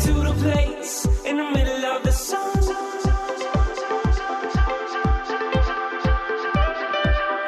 to the place in the middle of the sun.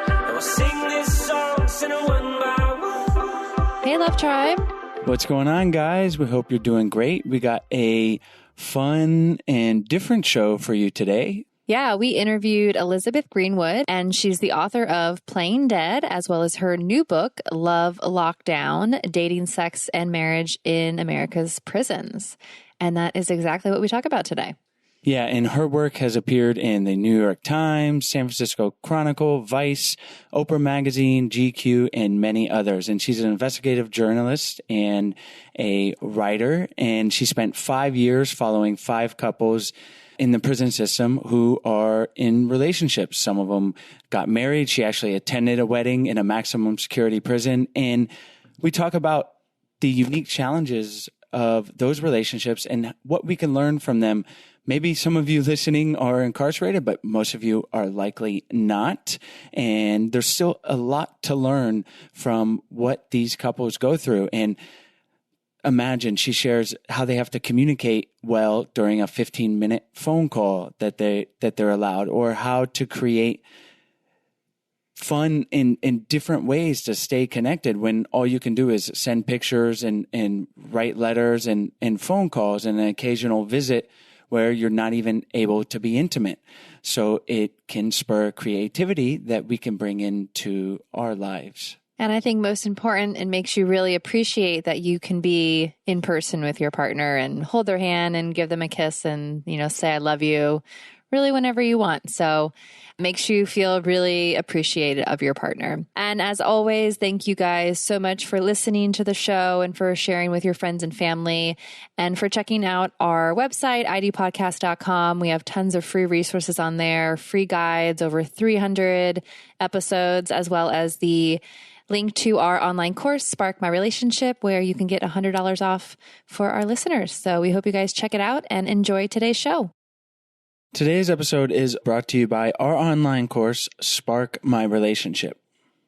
And we'll sing this song, sing it one by one. Hey, Love Tribe. What's going on, guys? We hope you're doing great. We got a fun and different show for you today. Yeah, we interviewed Elizabeth Greenwood, and she's the author of Playing Dead, as well as her new book, Love Lockdown, Dating, Sex, and Marriage in America's Prisons. And that is exactly what we talk about today. Yeah, and her work has appeared in the New York Times, San Francisco Chronicle, Vice, Oprah Magazine, GQ, and many others. And she's an investigative journalist and a writer, and she spent 5 years following 5 couples in the prison system who are in relationships. Some of them got married. She actually attended a wedding in a maximum security prison. And we talk about the unique challenges of those relationships and what we can learn from them. Maybe some of you listening are incarcerated, but most of you are likely not. And there's still a lot to learn from what these couples go through. And imagine, she shares how they have to communicate well during a 15-minute phone call that they're allowed, or how to create fun in different ways to stay connected when all you can do is send pictures and write letters and phone calls and an occasional visit where you're not even able to be intimate. So it can spur creativity that we can bring into our lives. And I think most important, it makes you really appreciate that you can be in person with your partner and hold their hand and give them a kiss and, say, I love you really whenever you want. So it makes you feel really appreciated of your partner. And as always, thank you guys so much for listening to the show and for sharing with your friends and family and for checking out our website, idpodcast.com. We have tons of free resources on there, free guides, over 300 episodes, as well as the link to our online course, Spark My Relationship, where you can get $100 off for our listeners. So we hope you guys check it out and enjoy today's show. Today's episode is brought to you by our online course, Spark My Relationship.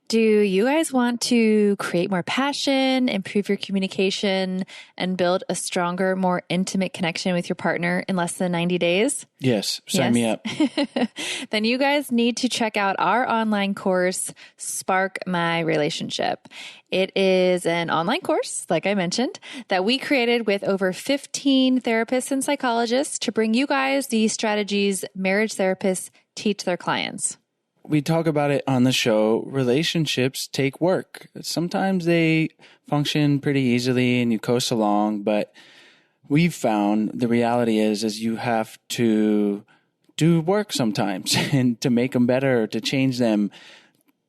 Do you guys want to create more passion, improve your communication, and build a stronger, more intimate connection with your partner in less than 90 days? Yes, sign me up. Then you guys need to check out our online course, Spark My Relationship. It is an online course, like I mentioned, that we created with over 15 therapists and psychologists to bring you guys the strategies marriage therapists teach their clients. We talk about it on the show. Relationships take work. Sometimes they function pretty easily and you coast along, but we've found the reality is you have to do work sometimes and to make them better, to change them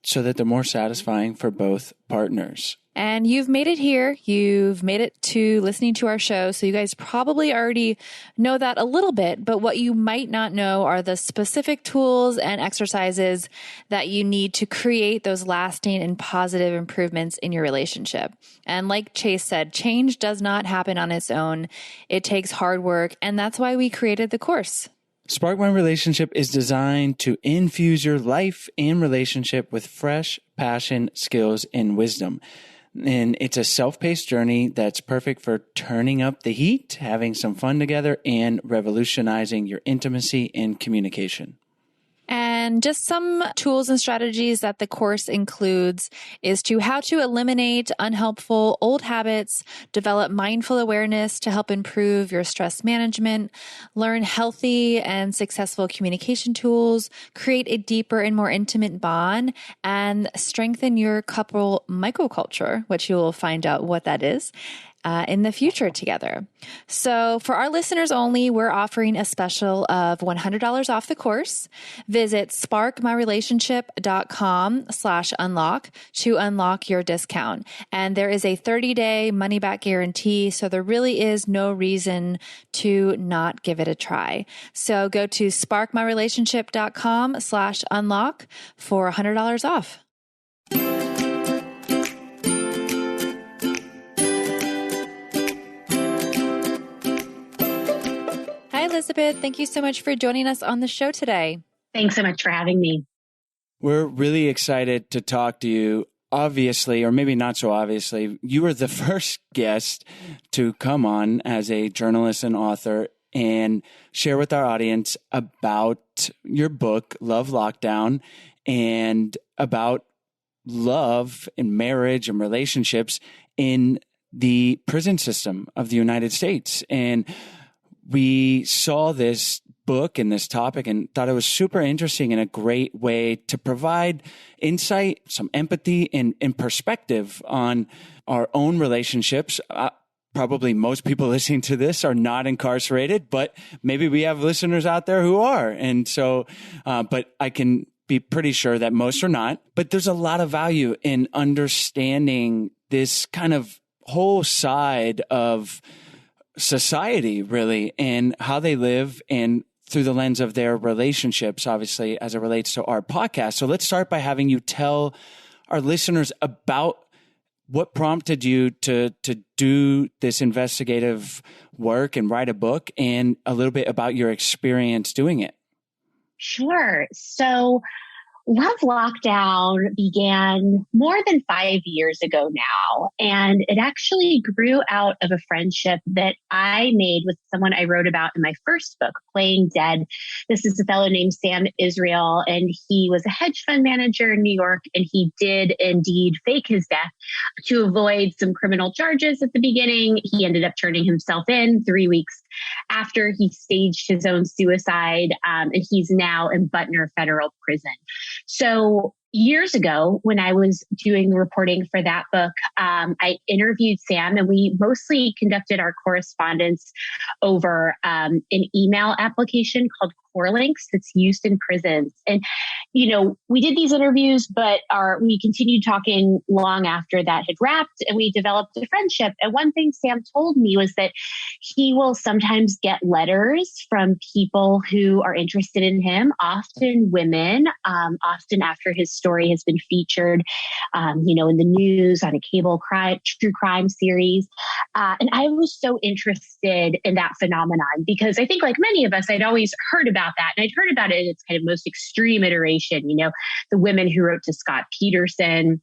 so that they're more satisfying for both partners. And you've made it here. You've made it to listening to our show. So you guys probably already know that a little bit, but what you might not know are the specific tools and exercises that you need to create those lasting and positive improvements in your relationship. And like Chase said, change does not happen on its own. It takes hard work. And that's why we created the course. Spark My Relationship is designed to infuse your life and relationship with fresh passion, skills, and wisdom. And it's a self-paced journey that's perfect for turning up the heat, having some fun together, and revolutionizing your intimacy and communication. And just some tools and strategies that the course includes is how to eliminate unhelpful old habits, develop mindful awareness to help improve your stress management, learn healthy and successful communication tools, create a deeper and more intimate bond, and strengthen your couple microculture, which you will find out what that is, in the future together. So for our listeners only, we're offering a special of $100 off the course. Visit sparkmyrelationship.com/unlock to unlock your discount. And there is a 30-day money-back guarantee, so there really is no reason to not give it a try. So go to sparkmyrelationship.com/unlock for $100 off. Elizabeth, thank you so much for joining us on the show today. Thanks so much for having me. We're really excited to talk to you obviously, or maybe not so obviously, you were the first guest to come on as a journalist and author and share with our audience about your book, Love Lockdown, and about love and marriage and relationships in the prison system of the United States. And we saw this book and this topic and thought it was super interesting and a great way to provide insight, some empathy and perspective on our own relationships. Probably most people listening to this are not incarcerated, but maybe we have listeners out there who are. And so, but I can be pretty sure that most are not. But there's a lot of value in understanding this kind of whole side of society, really, and how they live and through the lens of their relationships, obviously, as it relates to our podcast. So let's start by having you tell our listeners about what prompted you to do this investigative work and write a book, and a little bit about your experience doing it. Sure. So Love Lockdown began more than 5 years ago now, and it actually grew out of a friendship that I made with someone I wrote about in my first book, Playing Dead. This is a fellow named Sam Israel, and he was a hedge fund manager in New York, and he did indeed fake his death to avoid some criminal charges at the beginning. He ended up turning himself in 3 weeks after he staged his own suicide, and he's now in Butner Federal Prison. So years ago, when I was doing reporting for that book, I interviewed Sam, and we mostly conducted our correspondence over an email application called Links that's used in prisons. And, you know, we did these interviews, but we continued talking long after that had wrapped, and we developed a friendship. And one thing Sam told me was that he will sometimes get letters from people who are interested in him, often women, often after his story has been featured, in the news on a cable true crime series. And I was so interested in that phenomenon because I think, like many of us, I'd always heard about that. And I'd heard about it in its kind of most extreme iteration, the women who wrote to Scott Peterson.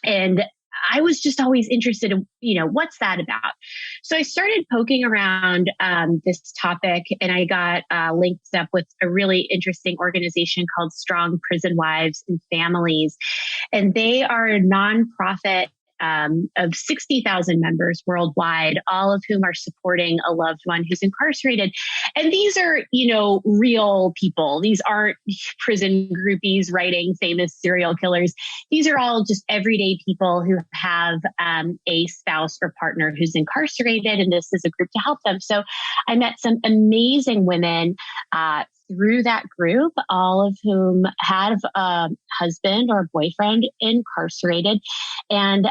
And I was just always interested in, what's that about? So I started poking around this topic, and I got linked up with a really interesting organization called Strong Prison Wives and Families. And they are a nonprofit of 60,000 members worldwide, all of whom are supporting a loved one who's incarcerated. And these are, real people. These aren't prison groupies writing famous serial killers. These are all just everyday people who have a spouse or partner who's incarcerated. And this is a group to help them. So I met some amazing women through that group, all of whom have a husband or boyfriend incarcerated. And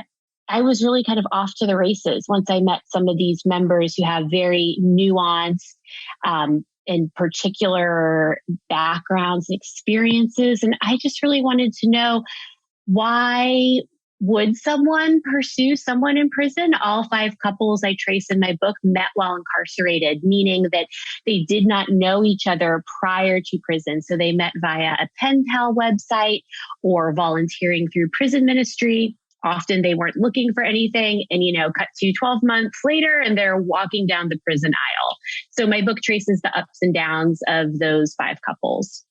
I was really kind of off to the races once I met some of these members who have very nuanced and particular backgrounds and experiences. And I just really wanted to know, why would someone pursue someone in prison? All 5 couples I trace in my book met while incarcerated, meaning that they did not know each other prior to prison. So they met via a pen pal website or volunteering through prison ministry. Often they weren't looking for anything, and, cut to 12 months later and they're walking down the prison aisle. So my book traces the ups and downs of those 5 couples.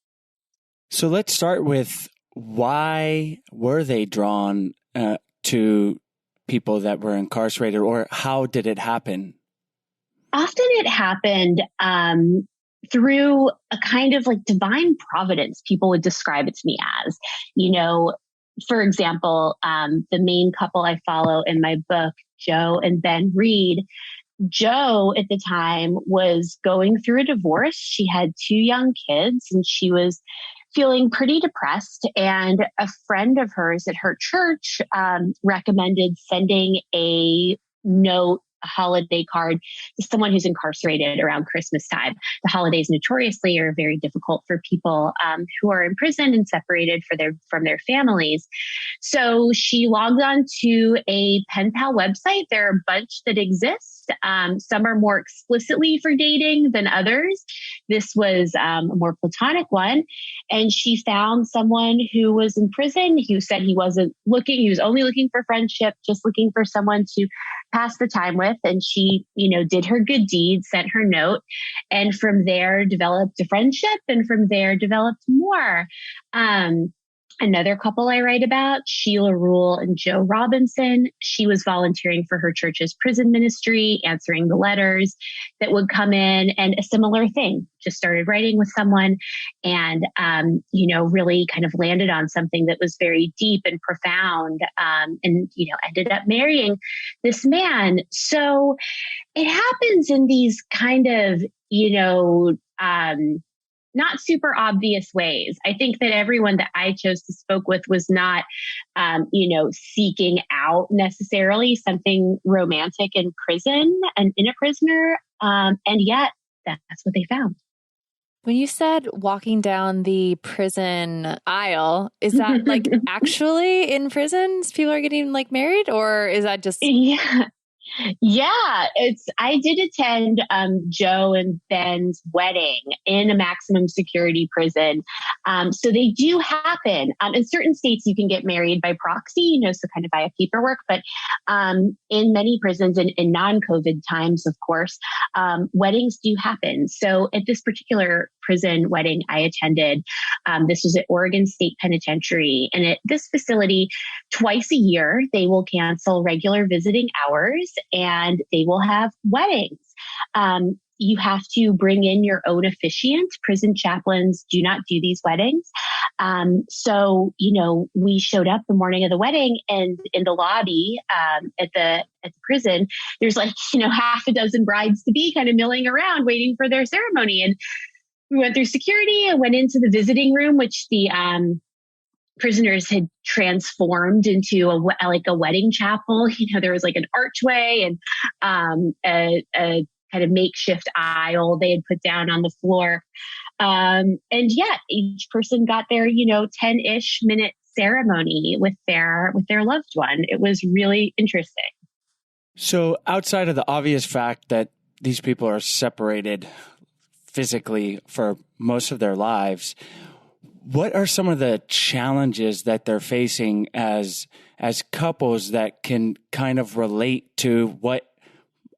So let's start with, why were they drawn to people that were incarcerated, or how did it happen? Often it happened through a kind of like divine providence, people would describe it to me as. For example, the main couple I follow in my book, Joe and Ben Reed. Joe at the time was going through a divorce. She had 2 young kids, and she was feeling pretty depressed. And a friend of hers at her church recommended sending a holiday card to someone who's incarcerated around Christmas time. The holidays notoriously are very difficult for people who are in prison and separated from their families. So she logged on to a pen pal website. There are a bunch that exist. Some are more explicitly for dating than others. This was a more platonic one. And she found someone who was in prison who said he wasn't looking, he was only looking for friendship, just looking for someone to pass the time with. And she, did her good deed, sent her note, and from there developed a friendship, and from there developed more. Another couple I write about, Sheila Rule and Joe Robinson. She was volunteering for her church's prison ministry, answering the letters that would come in, and a similar thing. Just started writing with someone and, really kind of landed on something that was very deep and profound, and, ended up marrying this man. So it happens in these kind of, not super obvious ways. I think that everyone that I chose to spoke with was not, seeking out necessarily something romantic in prison and in a prisoner. And yet that's what they found. When you said walking down the prison aisle, is that like actually in prisons people are getting like married, or is that just... Yeah, I did attend Joe and Ben's wedding in a maximum security prison. So they do happen. In certain states, you can get married by proxy, so kind of via paperwork. But in many prisons, in non-COVID times, of course, weddings do happen. So at this particular prison wedding I attended, this was at Oregon State Penitentiary. And at this facility, twice a year, they will cancel regular visiting hours and they will have weddings. You have to bring in your own officiant. Prison chaplains do not do these weddings. So, we showed up the morning of the wedding, and in the lobby at the prison, there's half a dozen brides to be kind of milling around waiting for their ceremony. And we went through security and went into the visiting room, which the prisoners had transformed into a wedding chapel. There was like an archway and a kind of makeshift aisle they had put down on the floor. And yet each person got their, 10-ish minute ceremony with their loved one. It was really interesting. So outside of the obvious fact that these people are separated physically for most of their lives, what are some of the challenges that they're facing as couples that can kind of relate to what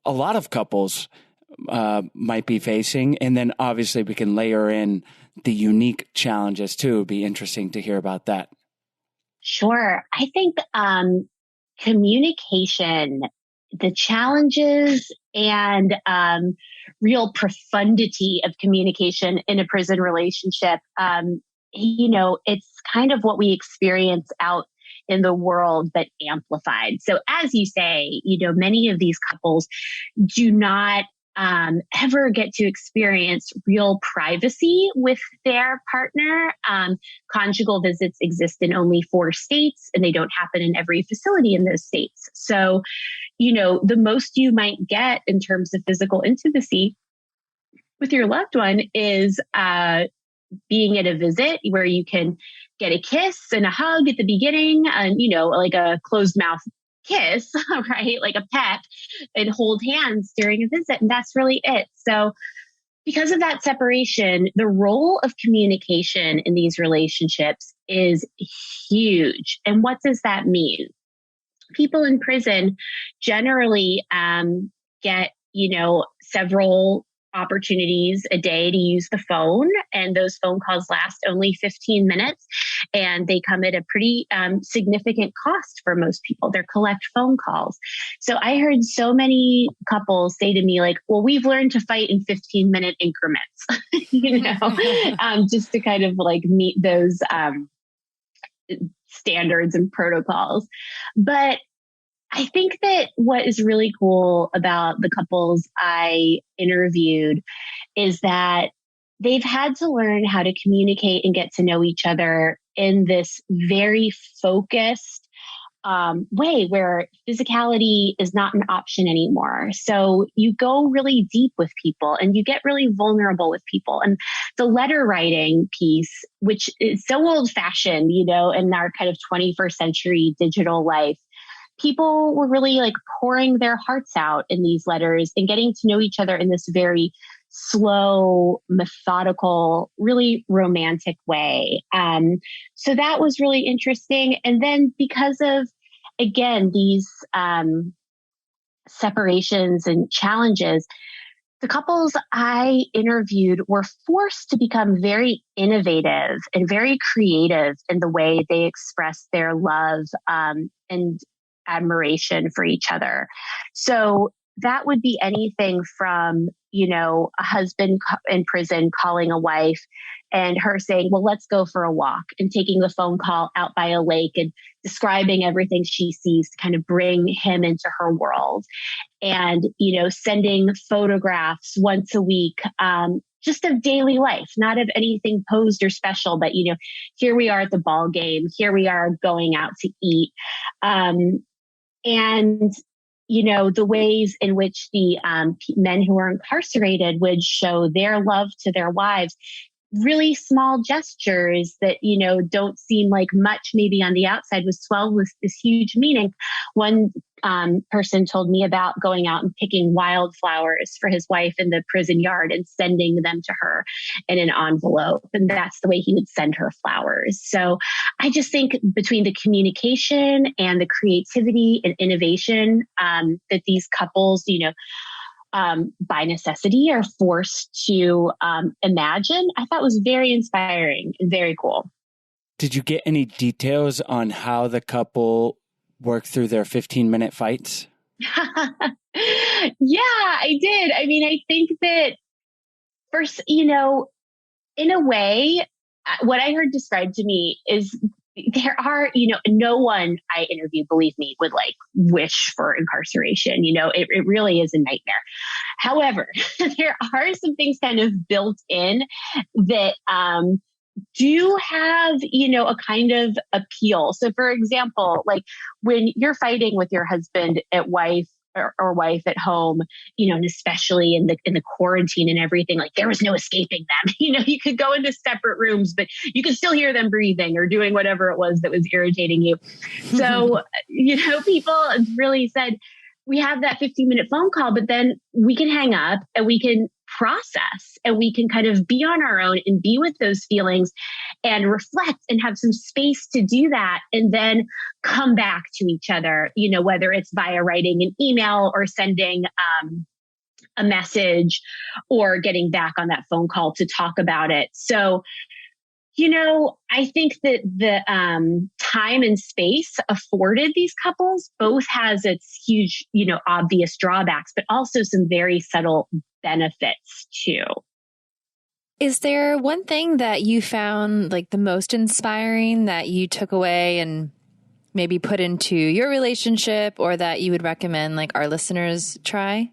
a lot of couples might be facing? And then obviously we can layer in the unique challenges too. It'd be interesting to hear about that. Sure. I think communication, the challenges and real profundity of communication in a prison relationship, it's kind of what we experience out in the world, but amplified. So as you say, many of these couples do not ever get to experience real privacy with their partner. Conjugal visits exist in only 4 states, and they don't happen in every facility in those states. So, the most you might get in terms of physical intimacy with your loved one is being at a visit where you can get a kiss and a hug at the beginning and, like a closed mouth kiss, right? Like a pet, and hold hands during a visit. And that's really it. So because of that separation, the role of communication in these relationships is huge. And what does that mean? People in prison generally get, several opportunities a day to use the phone, and those phone calls last only 15 minutes, and they come at a pretty significant cost for most people. They're collect phone calls. So I heard so many couples say to me, like, well, we've learned to fight in 15-minute increments, just to kind of like meet those standards and protocols. But I think that what is really cool about the couples I interviewed is that they've had to learn how to communicate and get to know each other in this very focused way where physicality is not an option anymore. So you go really deep with people and you get really vulnerable with people. And the letter writing piece, which is so old fashioned, in our kind of 21st century digital life, people were really like pouring their hearts out in these letters and getting to know each other in this very slow, methodical, really romantic way. So that was really interesting. And then because of, again, these separations and challenges, the couples I interviewed were forced to become very innovative and very creative in the way they express their love and admiration for each other. So that would be anything from, a husband in prison calling a wife and her saying, well, let's go for a walk, and taking the phone call out by a lake and describing everything she sees to kind of bring him into her world. And, sending photographs once a week, just of daily life, not of anything posed or special, but, here we are at the ball game, here we are going out to eat. And the ways in which the men who are incarcerated would show their love to their wives, really small gestures that, don't seem like much maybe on the outside, was swelled with this huge meaning. One person told me about going out and picking wildflowers for his wife in the prison yard and sending them to her in an envelope. And that's the way he would send her flowers. So I just think between the communication and the creativity and innovation that these couples, by necessity are forced to imagine, I thought was very inspiring and very cool. Did you get any details on how the couple worked through their 15-minute fights? Yeah, I did. I mean, I think that first, in a way, what I heard described to me is there are, no one I interviewed, believe me, would like wish for incarceration. It really is a nightmare. However, there are some things kind of built in that do have, a kind of appeal. So for example, like when you're fighting with your husband at wife or wife at home, and especially in the quarantine and everything, like there was no escaping them. You could go into separate rooms, but you could still hear them breathing or doing whatever it was that was irritating you. So, people really said, we have that 15-minute phone call, but then we can hang up and we can process and we can kind of be on our own and be with those feelings and reflect and have some space to do that, and then come back to each other, whether it's via writing an email or sending a message or getting back on that phone call to talk about it. So, I think that the time and space afforded these couples both has its huge, obvious drawbacks, but also some very subtle benefits too. Is there one thing that you found like the most inspiring that you took away and maybe put into your relationship, or that you would recommend like our listeners try?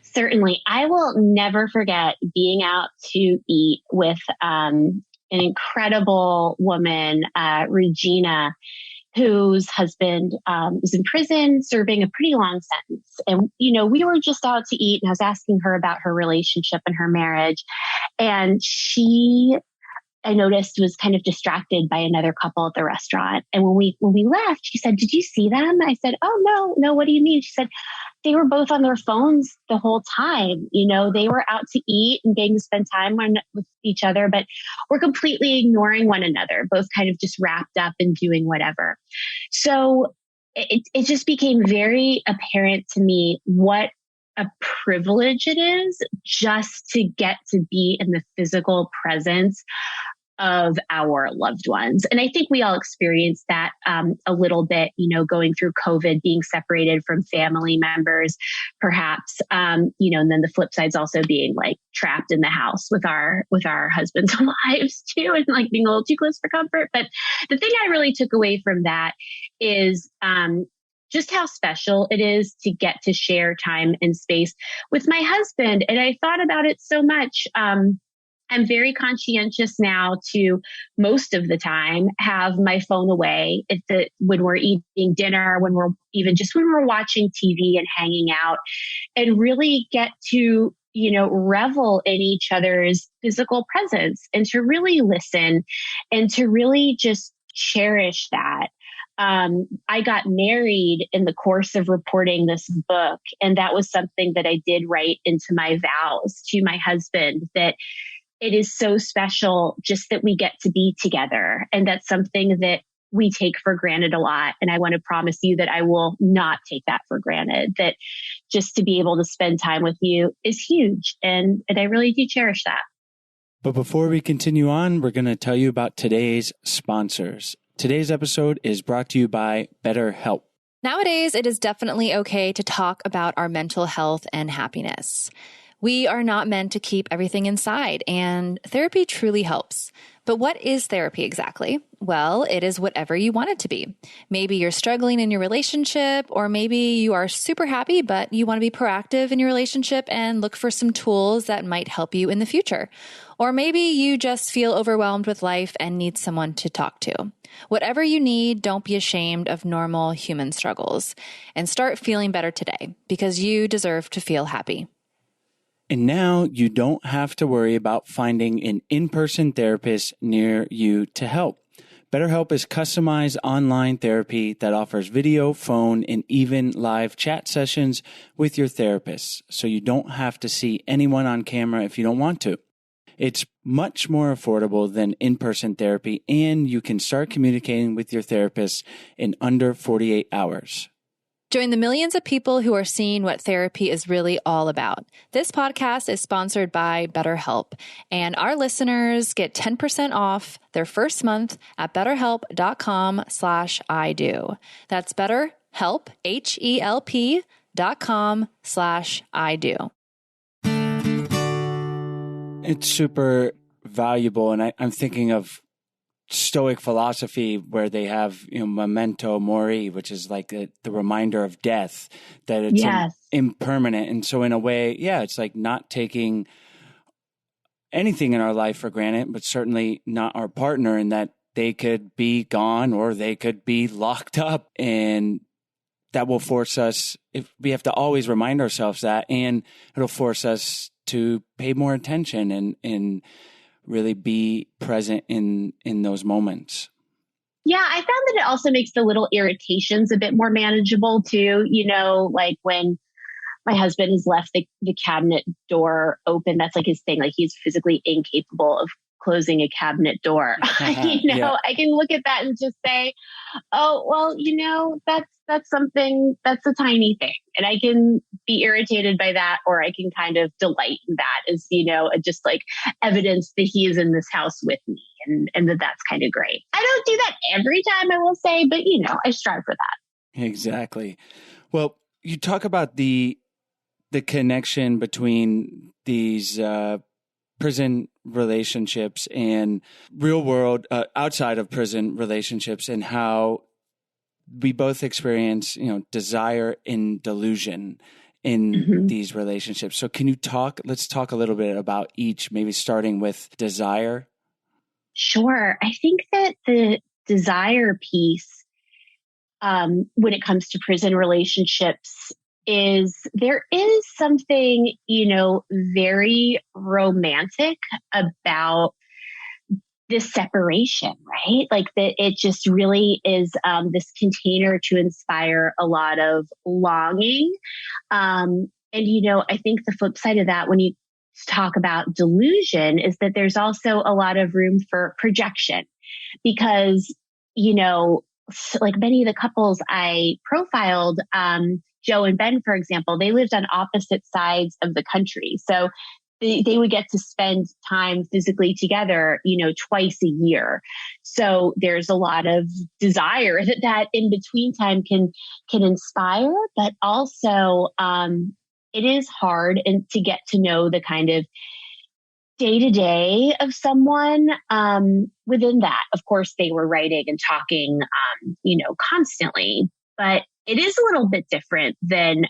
Certainly. I will never forget being out to eat with an incredible woman, Regina, whose husband was in prison serving a pretty long sentence. And, we were just out to eat, and I was asking her about her relationship and her marriage. And I noticed, was kind of distracted by another couple at the restaurant. And when we left, she said, "Did you see them?" I said, "Oh, no. What do you mean?" She said, "They were both on their phones the whole time. They were out to eat and getting to spend time with each other, but were completely ignoring one another, both kind of just wrapped up in doing whatever." So it just became very apparent to me what a privilege it is just to get to be in the physical presence of our loved ones. And I think we all experienced that a little bit, going through COVID, being separated from family members, perhaps, and then the flip side's also being like trapped in the house with our husbands and wives too, and like being a little too close for comfort. But the thing I really took away from that is just how special it is to get to share time and space with my husband. And I thought about it so much. I'm very conscientious now to most of the time have my phone away when we're eating dinner, when we're watching TV and hanging out, and really get to, revel in each other's physical presence and to really listen and to really just cherish that. I got married in the course of reporting this book. And that was something that I did write into my vows to my husband, that it is so special just that we get to be together. And that's something that we take for granted a lot. And I want to promise you that I will not take that for granted, that just to be able to spend time with you is huge. And I really do cherish that. But before we continue on, we're going to tell you about today's sponsors. Today's episode is brought to you by BetterHelp. Nowadays, it is definitely okay to talk about our mental health and happiness. We are not meant to keep everything inside, and therapy truly helps. But what is therapy exactly? Well, it is whatever you want it to be. Maybe you're struggling in your relationship, or maybe you are super happy, but you want to be proactive in your relationship and look for some tools that might help you in the future. Or maybe you just feel overwhelmed with life and need someone to talk to. Whatever you need, don't be ashamed of normal human struggles and start feeling better today, because you deserve to feel happy. And now you don't have to worry about finding an in-person therapist near you to help. BetterHelp is customized online therapy that offers video, phone, and even live chat sessions with your therapist, so you don't have to see anyone on camera if you don't want to. It's much more affordable than in-person therapy, and you can start communicating with your therapist in under 48 hours. Join the millions of people who are seeing what therapy is really all about. This podcast is sponsored by BetterHelp, and our listeners get 10% off their first month at betterhelp.com/ido. That's BetterHelp, HELP.com/ido. It's super valuable, and I'm thinking of Stoic philosophy where they have, memento mori, which is like the reminder of death, that it's impermanent. And so in a way, it's like not taking anything in our life for granted, but certainly not our partner, in that they could be gone or they could be locked up. And that will force us, if we have to always remind ourselves that, and it'll force us to pay more attention and really be present in those moments. Yeah, I found that it also makes the little irritations a bit more manageable too. Like when my husband has left the cabinet door open, that's like his thing. Like he's physically incapable of closing a cabinet door. I can look at that and just say, oh, well, that's something, that's a tiny thing. And I can be irritated by that, or I can kind of delight in that as, just like evidence that he is in this house with me, and that's kind of great. I don't do that every time, I will say, but I strive for that. Exactly. Well, you talk about the connection between these prison relationships and real world outside of prison relationships, and how we both experience, desire and delusion in these relationships. So let's talk a little bit about each, maybe starting with desire. Sure. I think that the desire piece, when it comes to prison relationships, there is something, very romantic about this separation, right? Like that it just really is this container to inspire a lot of longing. And, I think the flip side of that, when you talk about delusion, is that there's also a lot of room for projection, because, like many of the couples I profiled, Joe and Ben, for example, they lived on opposite sides of the country. So they would get to spend time physically together, twice a year. So there's a lot of desire that in between time can inspire, but also it is hard to get to know the kind of day-to-day of someone within that. Of course, they were writing and talking, constantly, but it is a little bit different than,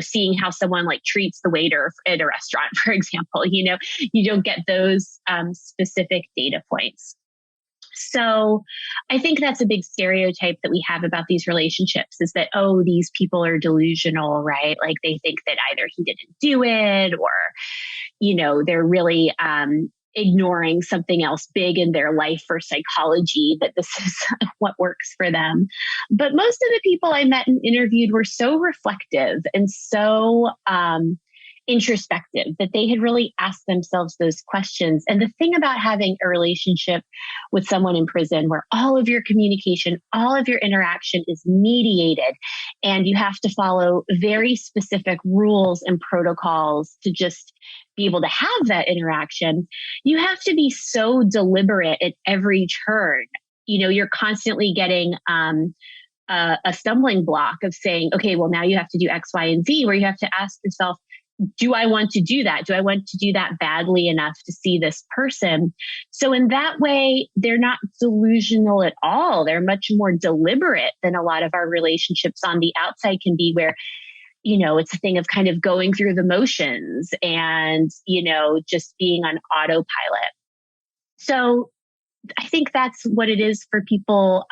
seeing how someone like treats the waiter at a restaurant, for example. You don't get those specific data points. So I think that's a big stereotype that we have about these relationships, is that, oh, these people are delusional, right? Like they think that either he didn't do it, or, they're really ignoring something else big in their life or psychology, that this is what works for them. But most of the people I met and interviewed were so reflective and so introspective that they had really asked themselves those questions. And the thing about having a relationship with someone in prison where all of your communication, all of your interaction is mediated, and you have to follow very specific rules and protocols to just be able to have that interaction, you have to be so deliberate at every turn. You're constantly getting a stumbling block of saying, okay, well, now you have to do X, Y, and Z, where you have to ask yourself, do I want to do that? Do I want to do that badly enough to see this person? So in that way, they're not delusional at all. They're much more deliberate than a lot of our relationships on the outside can be, where, it's a thing of kind of going through the motions and, just being on autopilot. So I think that's what it is for people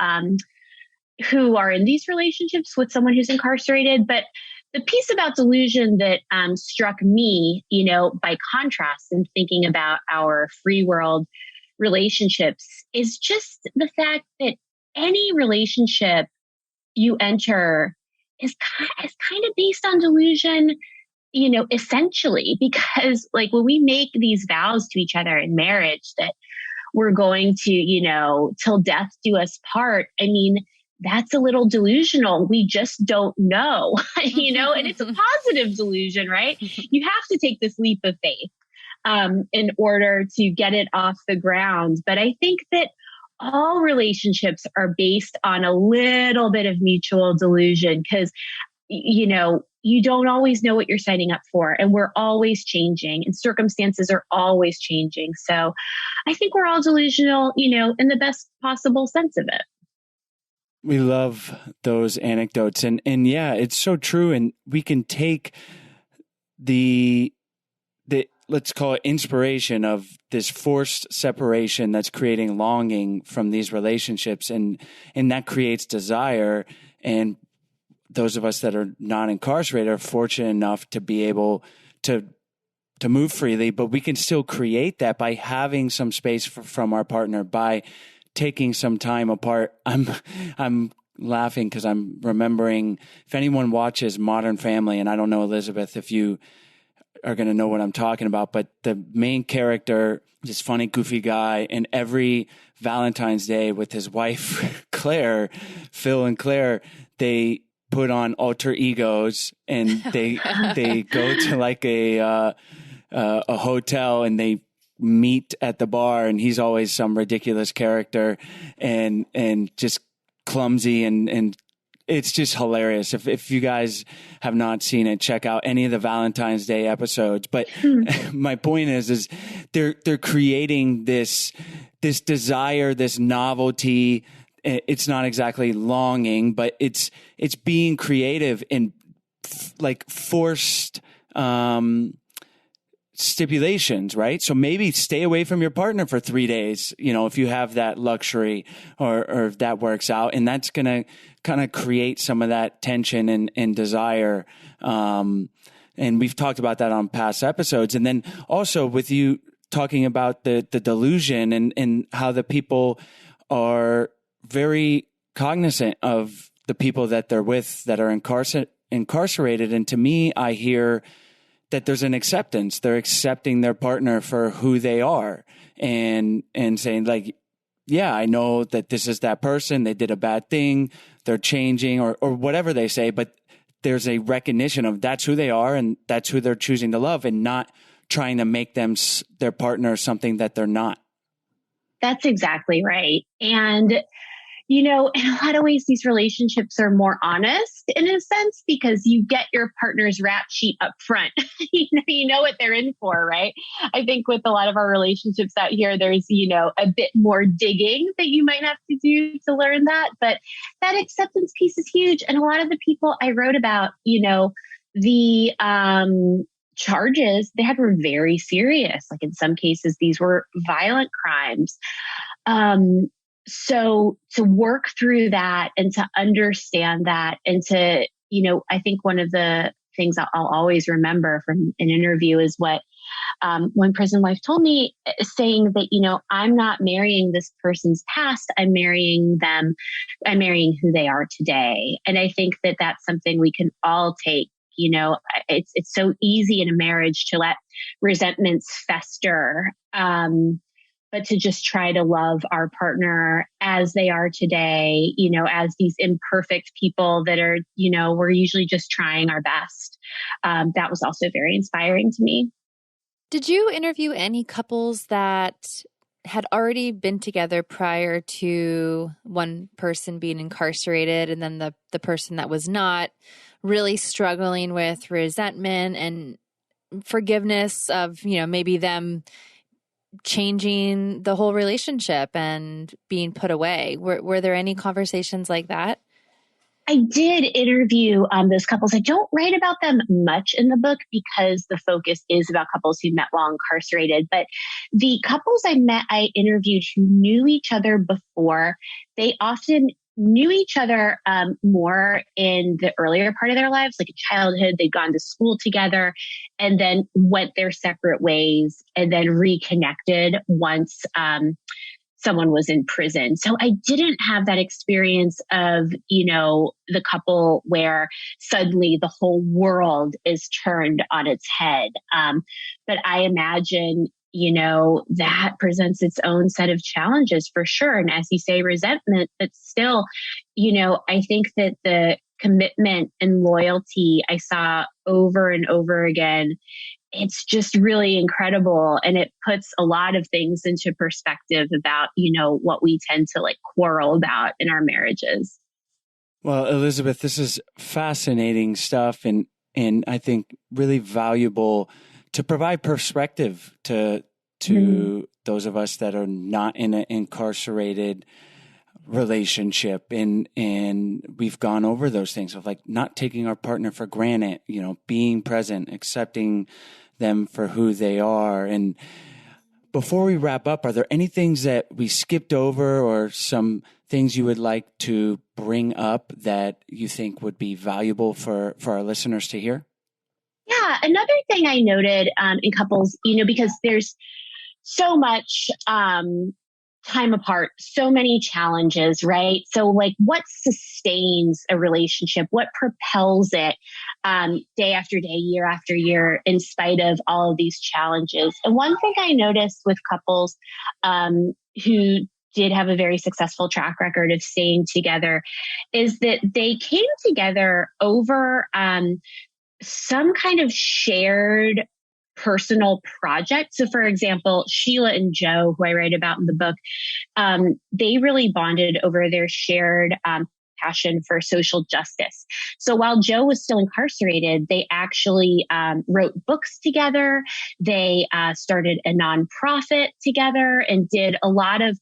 who are in these relationships with someone who's incarcerated. But the piece about delusion that struck me, by contrast in thinking about our free world relationships, is just the fact that any relationship you enter is kind of based on delusion, essentially, because like when we make these vows to each other in marriage that we're going to, till death do us part, I mean, that's a little delusional. We just don't know, and it's a positive delusion, right? You have to take this leap of faith in order to get it off the ground. But I think that all relationships are based on a little bit of mutual delusion because, you don't always know what you're signing up for, and we're always changing and circumstances are always changing. So I think we're all delusional, in the best possible sense of it. We love those anecdotes and yeah, it's so true. And we can take the let's call it inspiration of this forced separation that's creating longing from these relationships, and that creates desire. And those of us that are not incarcerated are fortunate enough to be able to move freely, but we can still create that by having some space from our partner, by taking some time apart. I'm laughing because I'm remembering, if anyone watches Modern Family, and I don't know, Elizabeth, if you are going to know what I'm talking about, but the main character, this funny, goofy guy, and every Valentine's Day with his wife, Claire, Phil and Claire, they put on alter egos and they go to like a hotel and they meet at the bar, and he's always some ridiculous character and just clumsy and it's just hilarious. If you guys have not seen it, check out any of the Valentine's Day episodes. But my point is they're creating this desire, this novelty. It's not exactly longing, but it's being creative and like forced stipulations, right? So maybe stay away from your partner for 3 days, if you have that luxury or if that works out. And that's going to kind of create some of that tension and desire. And we've talked about that on past episodes. And then also with you talking about the delusion and how the people are very cognizant of the people that they're with that are incarcerated. And to me, I hear that there's an acceptance. They're accepting their partner for who they are and saying like, yeah, I know that this is that person. They did a bad thing. They're changing or whatever they say, but there's a recognition of that's who they are and that's who they're choosing to love, and not trying to make them their partner something that they're not. That's exactly right. And in a lot of ways, these relationships are more honest in a sense because you get your partner's rap sheet up front. you know what they're in for, right? I think with a lot of our relationships out here, there's, a bit more digging that you might have to do to learn that. But that acceptance piece is huge. And a lot of the people I wrote about, the charges they had were very serious. Like in some cases, these were violent crimes. So to work through that and to understand that and to, I think one of the things I'll always remember from an interview is what one prison wife told me, saying that, I'm not marrying this person's past. I'm marrying them. I'm marrying who they are today. And I think that that's something we can all take. It's so easy in a marriage to let resentments fester. But to just try to love our partner as they are today, as these imperfect people that are, we're usually just trying our best. That was also very inspiring to me. Did you interview any couples that had already been together prior to one person being incarcerated and then the person that was not, really struggling with resentment and forgiveness of, maybe them changing the whole relationship and being put away? Were there any conversations like that? I did interview those couples. I don't write about them much in the book because the focus is about couples who met while incarcerated. But the couples I interviewed who knew each other before, they often knew each other more in the earlier part of their lives, like in childhood. They'd gone to school together and then went their separate ways and then reconnected once someone was in prison. So I didn't have that experience of, the couple where suddenly the whole world is turned on its head. But I imagine, that presents its own set of challenges for sure. And as you say, resentment, but still, I think that the commitment and loyalty I saw over and over again, it's just really incredible. And it puts a lot of things into perspective about, what we tend to quarrel about in our marriages. Well, Elizabeth, this is fascinating stuff and I think really valuable to provide perspective to those of us that are not in an incarcerated relationship. And we've gone over those things of not taking our partner for granted, being present, accepting them for who they are. And before we wrap up, are there any things that we skipped over or some things you would like to bring up that you think would be valuable for our listeners to hear? Yeah. Another thing I noted in couples, because there's so much time apart, so many challenges, right? So what sustains a relationship? What propels it day after day, year after year, in spite of all of these challenges? And one thing I noticed with couples who did have a very successful track record of staying together is that they came together over some kind of shared personal project. So for example, Sheila and Joe, who I write about in the book, they really bonded over their shared passion for social justice. So while Joe was still incarcerated, they actually wrote books together. They started a nonprofit together and did a lot of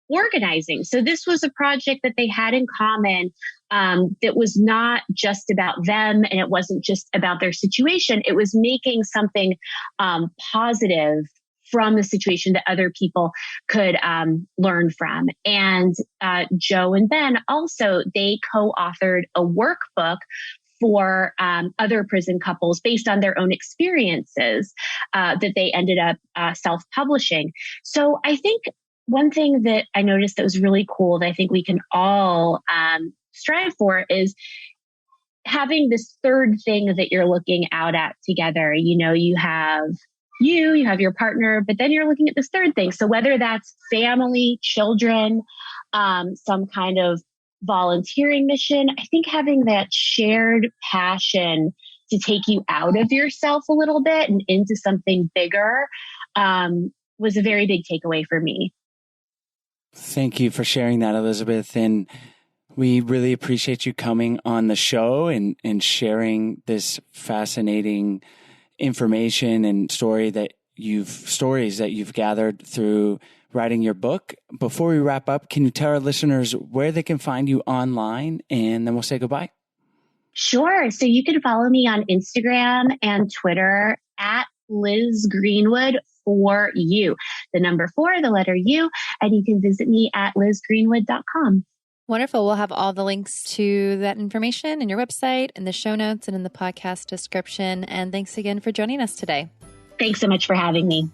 organizing. So this was a project that they had in common that was not just about them and it wasn't just about their situation. It was making something positive from the situation that other people could learn from. And Joe and Ben also, they co-authored a workbook for other prison couples based on their own experiences that they ended up self-publishing. So I think one thing that I noticed that was really cool that I think we can all strive for is having this third thing that you're looking out at together. You have your partner, but then you're looking at this third thing. So whether that's family, children, some kind of volunteering mission, I think having that shared passion to take you out of yourself a little bit and into something bigger was a very big takeaway for me. Thank you for sharing that, Elizabeth. And we really appreciate you coming on the show and sharing this fascinating information and stories that you've gathered through writing your book. Before we wrap up, can you tell our listeners where they can find you online, and then we'll say goodbye? Sure. So you can follow me on Instagram and Twitter at Liz Greenwood 4U, the number 4, the letter U, and you can visit me at lizgreenwood.com. Wonderful. We'll have all the links to that information in your website, in the show notes, and in the podcast description. And thanks again for joining us today. Thanks so much for having me.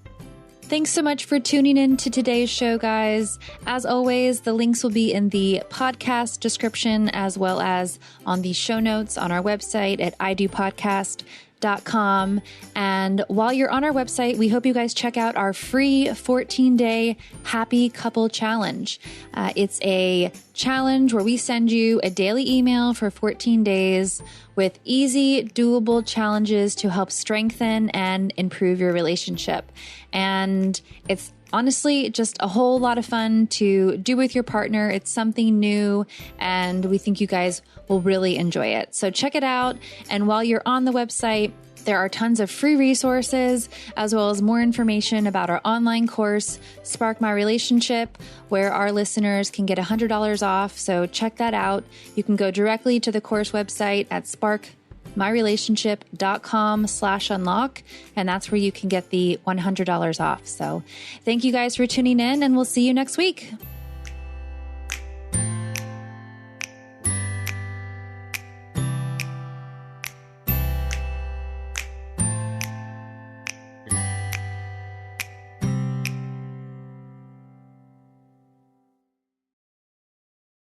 Thanks so much for tuning in to today's show, guys. As always, the links will be in the podcast description as well as on the show notes on our website at idopodcast.com. And while you're on our website, we hope you guys check out our free 14-day Happy Couple Challenge. It's a challenge where we send you a daily email for 14 days with easy, doable challenges to help strengthen and improve your relationship. And it's honestly just a whole lot of fun to do with your partner. It's something new, and we think you guys will really enjoy it. So check it out. And while you're on the website, there are tons of free resources as well as more information about our online course, Spark My Relationship, where our listeners can get $100 off. So check that out. You can go directly to the course website at sparkmyrelationship.com/unlock, and that's where you can get the $100 off. So thank you guys for tuning in, and we'll see you next week.